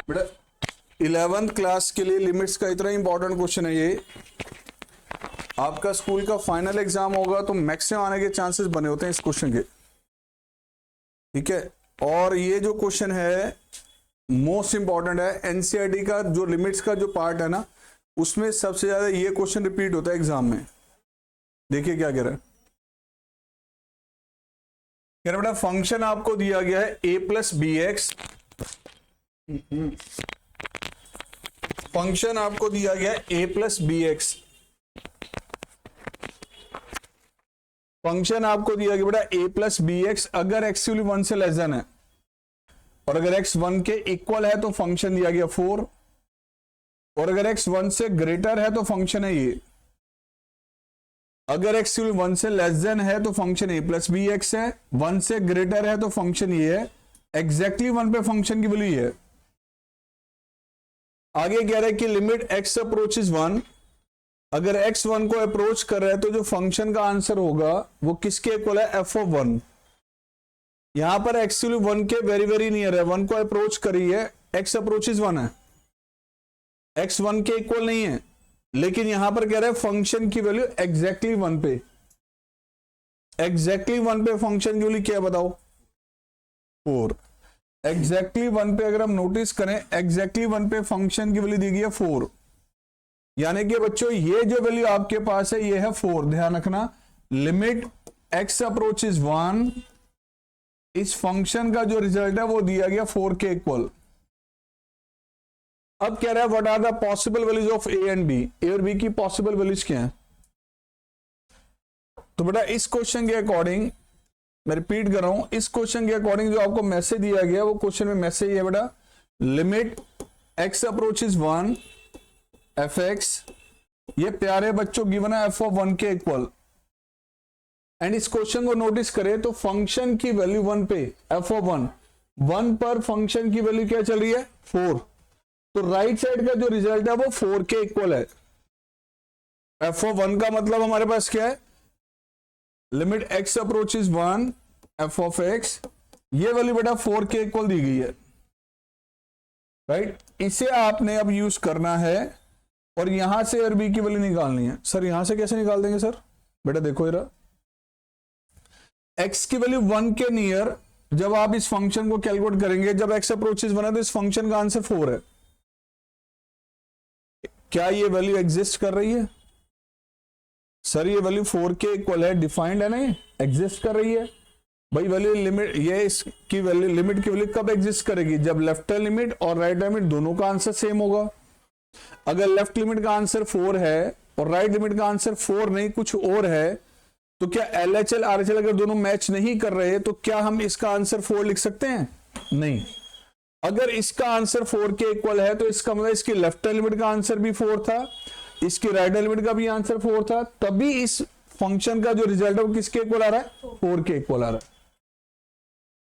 बेटा 11th class के लिए लिमिट्स का इतना इंपॉर्टेंट क्वेश्चन है ये। आपका स्कूल का फाइनल एग्जाम होगा तो मैक्सिमम आने के चांसेस बने होते हैं इस क्वेश्चन के, ठीक है। और ये जो क्वेश्चन है मोस्ट इंपॉर्टेंट है। एनसीईआरटी का जो लिमिट्स का जो पार्ट है ना, उसमें सबसे ज्यादा ये क्वेश्चन रिपीट होता है एग्जाम में। देखिए क्या कह रहा है, कह रहा बेटा फंक्शन आपको दिया गया है a plus B X. Function आपको दिया गया है a plus B X. Function आपको दिया गया बेटा a प्लस बी एक्स। अगर x वैल्यू 1 से लेस देन है और अगर x 1 के इक्वल है तो फंक्शन दिया गया 4, और अगर x 1 से ग्रेटर है तो फंक्शन है ये। अगर x वैल्यू 1 से लेस देन है तो function a plus B X है, 1 से ग्रेटर है तो फंक्शन ये है। एग्जैक्टली 1 पे फंक्शन की वैल्यू है। आगे कह रहा है कि लिमिट x अप्रोचेस 1। अगर x 1 को अप्रोच कर रहा है तो जो फंक्शन का आंसर होगा वो किसके इक्वल है, f ऑफ 1। यहां पर x वैल्यू 1 के वेरी वेरी नियर है, 1 को अप्रोच करी है, x अप्रोचेस 1 है, x 1 के इक्वल नहीं है। लेकिन यहां पर कह रहा है फंक्शन की वैल्यू एग्जैक्टली 1 पे, एग्जैक्टली 1 पे फंक्शन की वैल्यू क्या बताओ, 4। एग्जैक्टली 1 पे अगर हम नोटिस करें, एग्जैक्टली 1 पे फंक्शन की वैल्यू दी गई है 4। यानी कि बच्चों ये जो वैल्यू आपके पास है ये है 4। ध्यान रखना, लिमिट x अप्रोचेस 1, इस फंक्शन का जो रिजल्ट है वो दिया गया 4 के इक्वल। अब कह रहा है what are the possible values of a and b। a और b की पॉसिबल वैल्यूज क्या है। तो बेटा इस क्वेश्चन के अकॉर्डिंग, मैं रिपीट कर रहा हूं, इस क्वेश्चन के अकॉर्डिंग जो आपको मैसेज दिया गया वो क्वेश्चन में मैसेज है बेटा, लिमिट x अप्रोचेस 1 fx, ये प्यारे बच्चों गिवन है f ऑफ 1 के इक्वल। एंड इस क्वेश्चन को नोटिस करें तो फंक्शन की वैल्यू 1 पे, f ऑफ 1 पर फंक्शन की वैल्यू क्या चल रही है, 4। तो राइट साइड का जो रिजल्ट है वो 4 के इक्वल है। f ऑफ 1 का मतलब हमारे पास क्या है, limit x approaches 1 f of x, ये वैल्यू बेटा 4 के इक्वल दी गई है, राइट। इसे आपने अब यूज करना है और यहां से और b की वैल्यू निकालनी है। सर यहां से कैसे निकाल देंगे सर, बेटा देखो इधर, x की वैल्यू 1 के नियर जब आप इस फंक्शन को कैलकुलेट करेंगे, जब x अप्रोचेस 1 है तो इस फंक्शन का आंसर 4 है। क्या ये वैल्यू एग्जिस्ट कर रही है, सर ये वैल्यू 4 के इक्वल है, डिफाइंड है ना, ये एग्जिस्ट कर रही है भाई। वैल्यू लिमिट, ये इसकी वैल्यू, लिमिट की वैल्यू कब एग्जिस्ट करेगी, जब लेफ्ट लिमिट और राइट लिमिट दोनों का आंसर सेम होगा। अगर लेफ्ट लिमिट का आंसर 4 है और राइट लिमिट का आंसर 4 नहीं कुछ और है, तो क्या LHL RHL अगर दोनों मैच नहीं कर रहे तो क्या हम इसका आंसर 4 लिख सकते हैं, नहीं। अगर इसका आंसर 4 के इक्वल है तो इसका मतलब इसकी लेफ्ट लिमिट का आंसर भी 4 था, इसकी राइट लिमिट का भी आंसर 4 था, तभी इस फंक्शन का जो रिजल्ट है वो किसके इक्वल आ रहा है, 4 के इक्वल आ रहा है।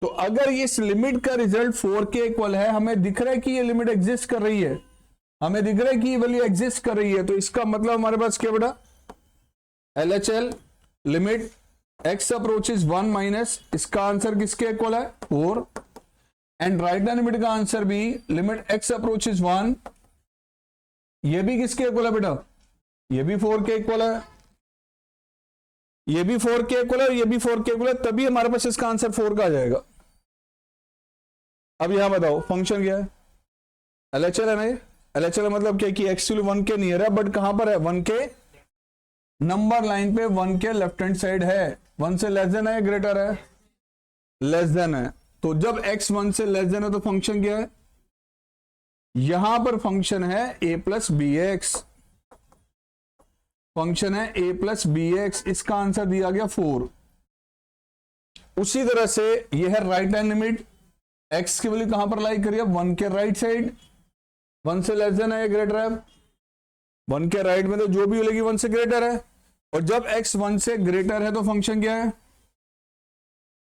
तो अगर इस लिमिट का रिजल्ट 4 के इक्वल है, हमें दिख रहा है कि ये लिमिट एग्जिस्ट कर रही है, हमें दिख रहा है कि ये वैल्यू एग्जिस्ट कर रही है, तो इसका मतलब हमारे पास क्या बेटा, LHL limit x approaches 1 minus इसका आंसर किसके इक्वल है, 4। एंड राइट लिमिट का आंसर भी लिमिट x अप्रोचेस 1, ये भी किसके इक्वल है बेटा, ये भी 4 के इक्वल है, ये भी 4 के इक्वल है, ये भी 4 के इक्वल है, तभी हमारे पास इसका आंसर 4 का आ जाएगा। अब यहां बताओ फंक्शन क्या है, LHL है ना। LHL मतलब क्या कि x 1 के नियर है, बट कहां पर है, 1 के नंबर लाइन पे, 1 के लेफ्ट हैंड साइड है। 1 से लेस देन है, ग्रेटर है, लेस देन है। तो जब x 1 से लेस देन है तो फंक्शन क्या है, यहां पर फंक्शन है a plus B X, function है a प्लस बी एक्स, इसका आंसर दिया गया 4। उसी तरह से यह है राइट हैंड लिमिट, x की वैल्यू कहां पर लाई करिए, 1 के राइट साइड, 1 से लेस देन है, ग्रेटर है, 1 के राइट में तो जो भी मिलेगी 1 से ग्रेटर है। और जब x 1 से ग्रेटर है तो फंक्शन क्या है,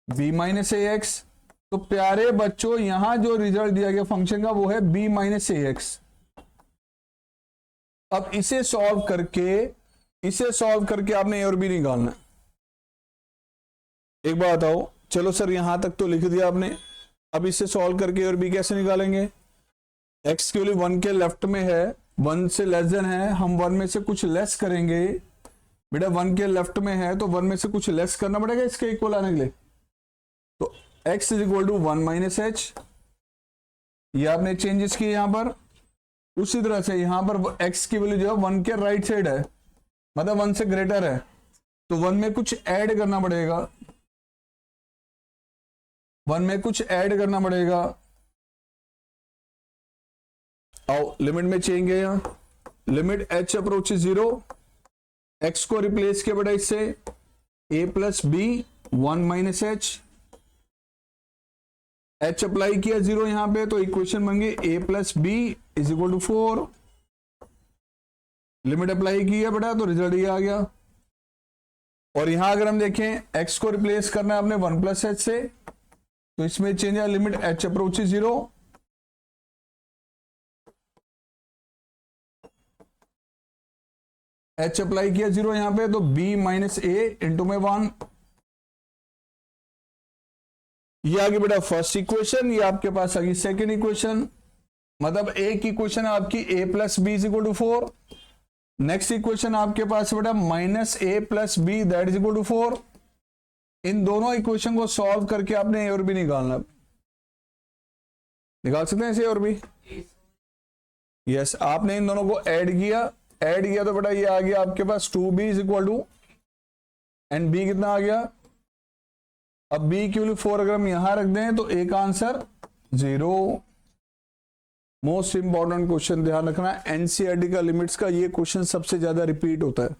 b माइनस ए एक्स। तो प्यारे बच्चों यहां जो रिजल्ट दिया गया फंक्शन का वो है b माइनस ए एक्स। अब इसे सॉल्व करके आपने a और b निकालना है। एक बात बताओ, चलो सर यहां तक तो लिख दिया आपने, अब इसे सॉल्व करके a और b कैसे निकालेंगे। x की वैल्यू 1 के लेफ्ट में है, 1 से लेस देन है, हम 1 में से कुछ लेस करेंगे। बेटा 1 के लेफ्ट में है तो 1 में से कुछ लेस करना पड़ेगा इसके इक्वल आने के लिए। तो x is equal to 1 minus H, ये आपने चेंजेस किए यहां पर। उसी तरह से यहां पर x की वैल्यू जो है 1 के राइट साइड है, मतलब 1 से ग्रेटर है, तो 1 में कुछ ऐड करना पड़ेगा, 1 में कुछ ऐड करना पड़ेगा। आओ लिमिट में चेंज है, यहां लिमिट h अप्रोच 0, x को रिप्लेस किया बेटा इससे a plus B 1 minus H, h apply किया 0 यहां पे, तो इक्वेशन बन गई a plus B is equal to 4। Limit apply किया बेटा तो रिजल्ट ये आ गया। और यहां अगर हम देखें x को रिप्लेस करना है आपने 1 प्लस एच से, तो इसमें चेंज है limit h approach 0, h apply किया 0 यहां पे, तो b माइनस ए इंटू में 1। ये आ गई बेटा फर्स्ट इक्वेशन, ये आपके पास आ गई सेकेंड इक्वेशन। मतलब एक इक्वेशन आपकी a plus B is equal to 4, next equation आपके पास बेटा minus A plus B that is equal to 4। इन दोनों इक्वेशन को सॉल्व करके आपने ए और बी निकालना, निकाल सकते हैं इसे और बी। यस, आपने इन दोनों को ऐड किया तो बेटा ये आ गया आपके पास 2b is equal to, and b कितना आ गया, अब b की वैल्यू 4 अगर हम यहां रख दें तो a का आंसर 0। मोस्ट इंपॉर्टेंट क्वेश्चन ध्यान रखना, एनसीईआरटी का लिमिट्स का ये क्वेश्चन सबसे ज्यादा रिपीट होता है।